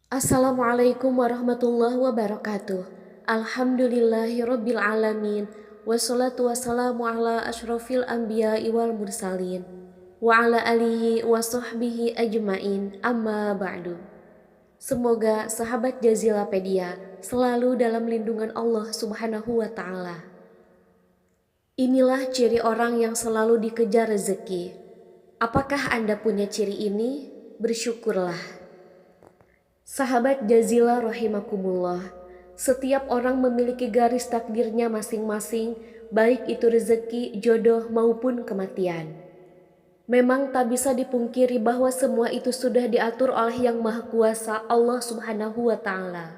Assalamualaikum warahmatullahi wabarakatuh. Alhamdulillahirabbil alamin. Wassalatu wassalamu ala asyrofil anbiya'i wal mursalin wa ala alihi wa sahbihi ajmain. Amma ba'du. Semoga sahabat Jazilapedia selalu dalam lindungan Allah Subhanahu wa taala. Inilah ciri orang yang selalu dikejar rezeki. Apakah Anda punya ciri ini? Bersyukurlah. Sahabat Jazila rahimakumullah, setiap orang memiliki garis takdirnya masing-masing, baik itu rezeki, jodoh maupun kematian. Memang tak bisa dipungkiri bahwa semua itu sudah diatur oleh Yang Maha Kuasa Allah Subhanahu wa taala.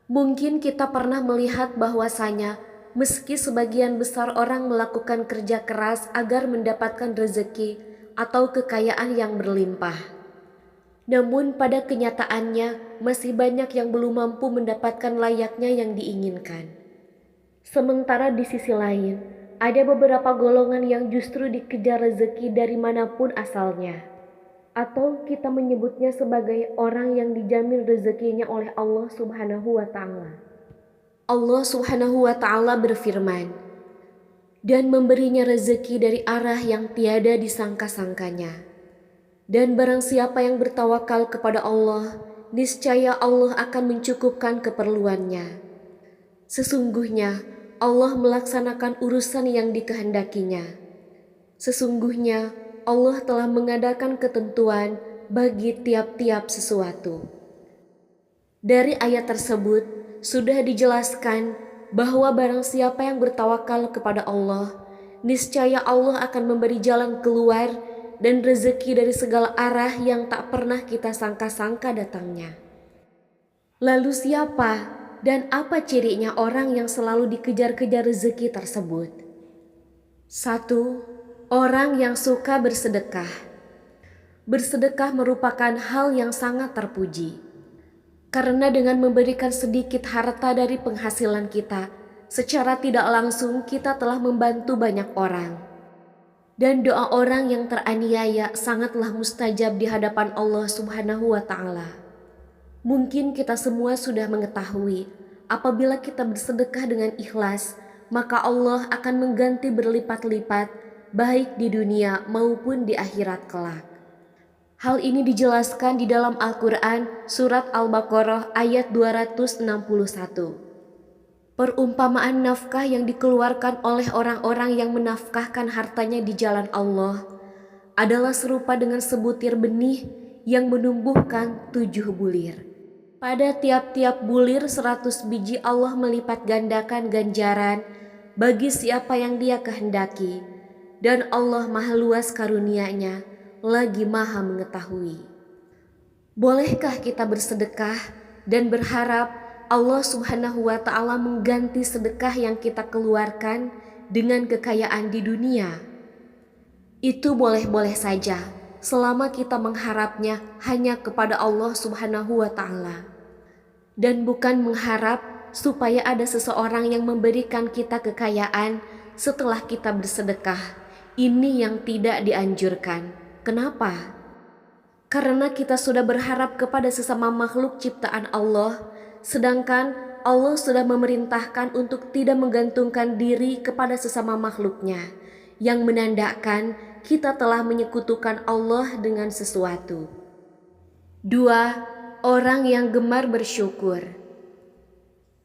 Mungkin kita pernah melihat bahwasanya meski sebagian besar orang melakukan kerja keras agar mendapatkan rezeki atau kekayaan yang berlimpah, namun pada kenyataannya masih banyak yang belum mampu mendapatkan layaknya yang diinginkan. Sementara di sisi lain, ada beberapa golongan yang justru dikejar rezeki dari manapun asalnya. Atau kita menyebutnya sebagai orang yang dijamin rezekinya oleh Allah Subhanahu wa taala. Allah Subhanahu wa taala berfirman, dan memberinya rezeki dari arah yang tiada disangka-sangkanya. Dan barang siapa yang bertawakal kepada Allah, niscaya Allah akan mencukupkan keperluannya. Sesungguhnya Allah melaksanakan urusan yang dikehendakinya. Sesungguhnya Allah telah mengadakan ketentuan bagi tiap-tiap sesuatu. Dari ayat tersebut sudah dijelaskan bahwa barang siapa yang bertawakal kepada Allah, niscaya Allah akan memberi jalan keluar dan rezeki dari segala arah yang tak pernah kita sangka-sangka datangnya. Lalu siapa dan apa cirinya orang yang selalu dikejar-kejar rezeki tersebut? 1. Orang yang suka bersedekah. Bersedekah merupakan hal yang sangat terpuji. Karena dengan memberikan sedikit harta dari penghasilan kita, secara tidak langsung kita telah membantu banyak orang. Dan doa orang yang teraniaya sangatlah mustajab di hadapan Allah Subhanahu wa taala. Mungkin kita semua sudah mengetahui, apabila kita bersedekah dengan ikhlas, maka Allah akan mengganti berlipat-lipat baik di dunia maupun di akhirat kelak. Hal ini dijelaskan di dalam Al-Qur'an surat Al-Baqarah ayat 261. Perumpamaan nafkah yang dikeluarkan oleh orang-orang yang menafkahkan hartanya di jalan Allah adalah serupa dengan sebutir benih yang menumbuhkan 7 bulir. Pada tiap-tiap bulir 100 biji Allah melipat gandakan ganjaran bagi siapa yang Dia kehendaki, dan Allah maha luas karunia-Nya, lagi maha mengetahui. Bolehkah kita bersedekah dan berharap Allah Subhanahu wa taala mengganti sedekah yang kita keluarkan dengan kekayaan di dunia? Itu boleh-boleh saja selama kita mengharapnya hanya kepada Allah Subhanahu wa taala, dan bukan mengharap supaya ada seseorang yang memberikan kita kekayaan setelah kita bersedekah. Ini yang tidak dianjurkan. Kenapa? Karena kita sudah berharap kepada sesama makhluk ciptaan Allah, sedangkan Allah sudah memerintahkan untuk tidak menggantungkan diri kepada sesama makhluknya, yang menandakan kita telah menyekutukan Allah dengan sesuatu. 2. Orang yang gemar bersyukur.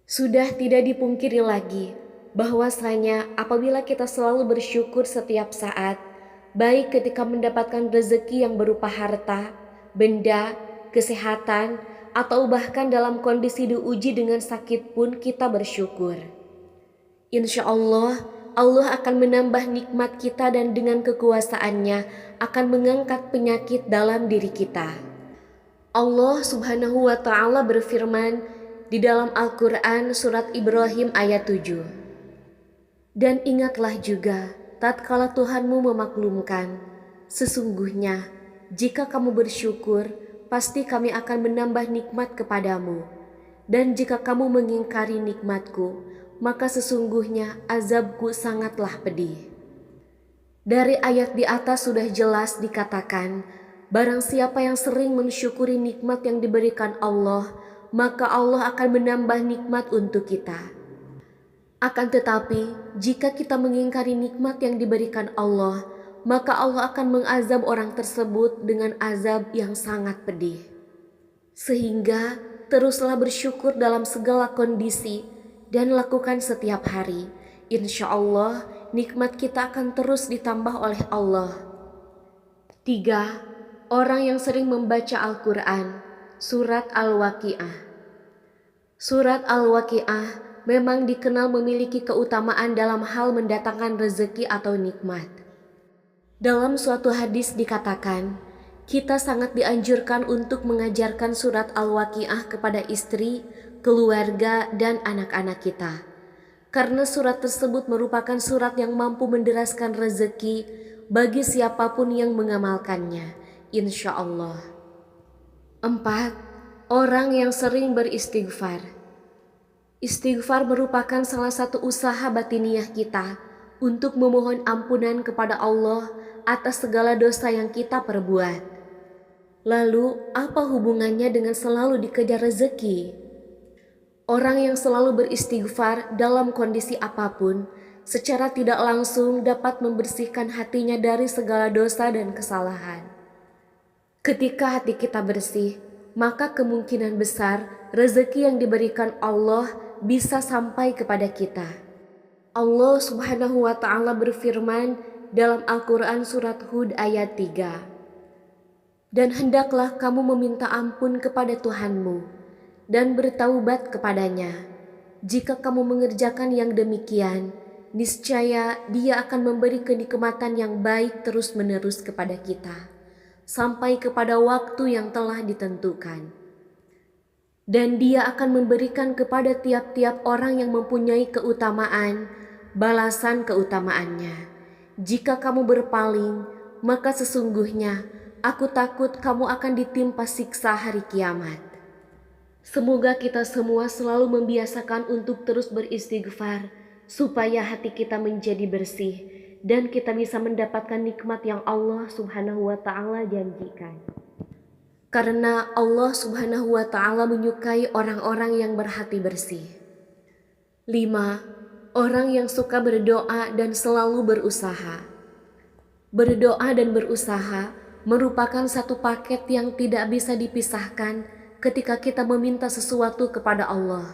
Sudah tidak dipungkiri lagi bahwasanya apabila kita selalu bersyukur setiap saat, baik ketika mendapatkan rezeki yang berupa harta, benda, kesehatan, atau bahkan dalam kondisi diuji dengan sakit pun kita bersyukur. Insya Allah, Allah akan menambah nikmat kita dan dengan kekuasaannya akan mengangkat penyakit dalam diri kita. Allah Subhanahu wa ta'ala berfirman di dalam Al-Quran surat Ibrahim ayat 7. Dan ingatlah juga tatkala Tuhanmu memaklumkan, sesungguhnya jika kamu bersyukur, pasti kami akan menambah nikmat kepadamu. Dan jika kamu mengingkari nikmatku, maka sesungguhnya azabku sangatlah pedih. Dari ayat di atas sudah jelas dikatakan, barang siapa yang sering mensyukuri nikmat yang diberikan Allah, maka Allah akan menambah nikmat untuk kita. Akan tetapi, jika kita mengingkari nikmat yang diberikan Allah, maka Allah akan mengazab orang tersebut dengan azab yang sangat pedih. Sehingga, teruslah bersyukur dalam segala kondisi dan lakukan setiap hari. Insya Allah, nikmat kita akan terus ditambah oleh Allah. 3. Orang yang sering membaca Al-Quran. Surat Al-Waqiah. Surat Al-Waqiah memang dikenal memiliki keutamaan dalam hal mendatangkan rezeki atau nikmat. Dalam suatu hadis dikatakan, kita sangat dianjurkan untuk mengajarkan surat Al-Waqiah kepada istri, keluarga, dan anak-anak kita. Karena surat tersebut merupakan surat yang mampu menderaskan rezeki bagi siapapun yang mengamalkannya, insya Allah. 4. Orang yang sering beristighfar. Istighfar merupakan salah satu usaha batiniah kita untuk memohon ampunan kepada Allah atas segala dosa yang kita perbuat. Lalu, apa hubungannya dengan selalu dikejar rezeki? Orang yang selalu beristighfar dalam kondisi apapun, secara tidak langsung dapat membersihkan hatinya dari segala dosa dan kesalahan. Ketika hati kita bersih, maka kemungkinan besar rezeki yang diberikan Allah bisa sampai kepada kita. Allah Subhanahu wa Ta'ala berfirman dalam Al-Quran surat Hud ayat 3. Dan hendaklah kamu meminta ampun kepada Tuhanmu dan bertaubat kepadanya. Jika kamu mengerjakan yang demikian, niscaya Dia akan memberi kenikmatan yang baik terus-menerus kepada kita, sampai kepada waktu yang telah ditentukan. Dan Dia akan memberikan kepada tiap-tiap orang yang mempunyai keutamaan, balasan keutamaannya. Jika kamu berpaling, maka sesungguhnya aku takut kamu akan ditimpa siksa hari kiamat. Semoga kita semua selalu membiasakan untuk terus beristighfar, supaya hati kita menjadi bersih, dan kita bisa mendapatkan nikmat yang Allah Subhanahu wa Ta'ala janjikan. Karena Allah Subhanahu wa Ta'ala menyukai orang-orang yang berhati bersih. 5. Orang yang suka berdoa dan selalu berusaha. Berdoa dan berusaha merupakan satu paket yang tidak bisa dipisahkan ketika kita meminta sesuatu kepada Allah.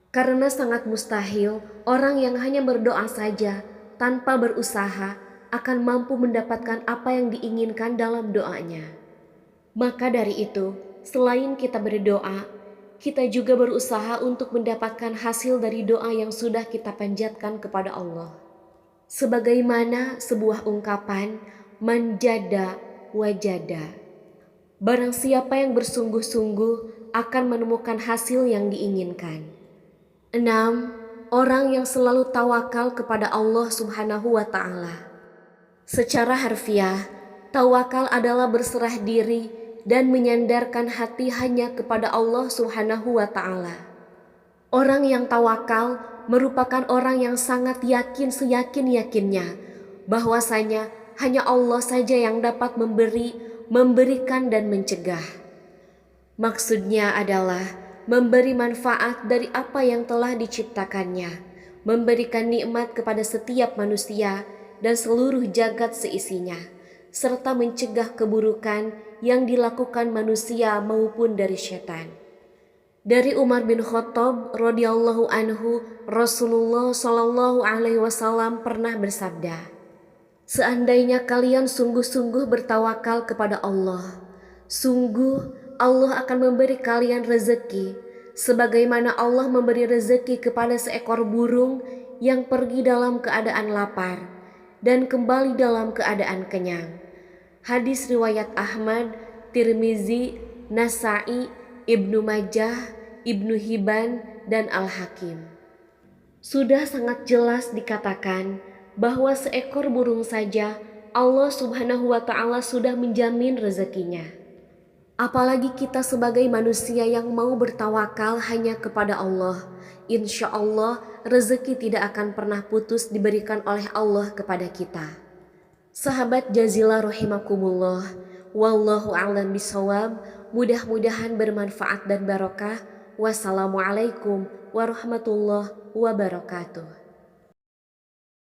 Karena sangat mustahil orang yang hanya berdoa saja tanpa berusaha akan mampu mendapatkan apa yang diinginkan dalam doanya. Maka dari itu, selain kita berdoa, kita juga berusaha untuk mendapatkan hasil dari doa yang sudah kita panjatkan kepada Allah. Sebagaimana sebuah ungkapan, man jada wajada. Barang siapa yang bersungguh-sungguh akan menemukan hasil yang diinginkan. 6. Orang yang selalu tawakal kepada Allah Subhanahu wa Ta'ala. Secara harfiah, tawakal adalah berserah diri dan menyandarkan hati hanya kepada Allah Subhanahu wa Ta'ala. Orang yang tawakal merupakan orang yang sangat yakin seyakin-yakinnya bahwasanya hanya Allah saja yang dapat memberi, memberikan dan mencegah. Maksudnya adalah memberi manfaat dari apa yang telah diciptakannya, memberikan nikmat kepada setiap manusia dan seluruh jagat seisinya, serta mencegah keburukan yang dilakukan manusia maupun dari setan. Dari Umar bin Khattab radhiyallahu anhu, Rasulullah shallallahu alaihi wasallam pernah bersabda, seandainya kalian sungguh-sungguh bertawakal kepada Allah, sungguh Allah akan memberi kalian rezeki, sebagaimana Allah memberi rezeki kepada seekor burung yang pergi dalam keadaan lapar dan kembali dalam keadaan kenyang. Hadis riwayat Ahmad, Tirmizi, Nasa'i, Ibnu Majah, Ibnu Hibban, dan Al-Hakim. Sudah sangat jelas dikatakan bahwa seekor burung saja Allah Subhanahu wa Ta'ala sudah menjamin rezekinya. Apalagi kita sebagai manusia yang mau bertawakal hanya kepada Allah. Insya Allah rezeki tidak akan pernah putus diberikan oleh Allah kepada kita. Sahabat Jazilah rahimakumullah, wallahu a'lam bishawab. Mudah-mudahan bermanfaat dan barokah. Wassalamualaikum warahmatullahi wabarakatuh.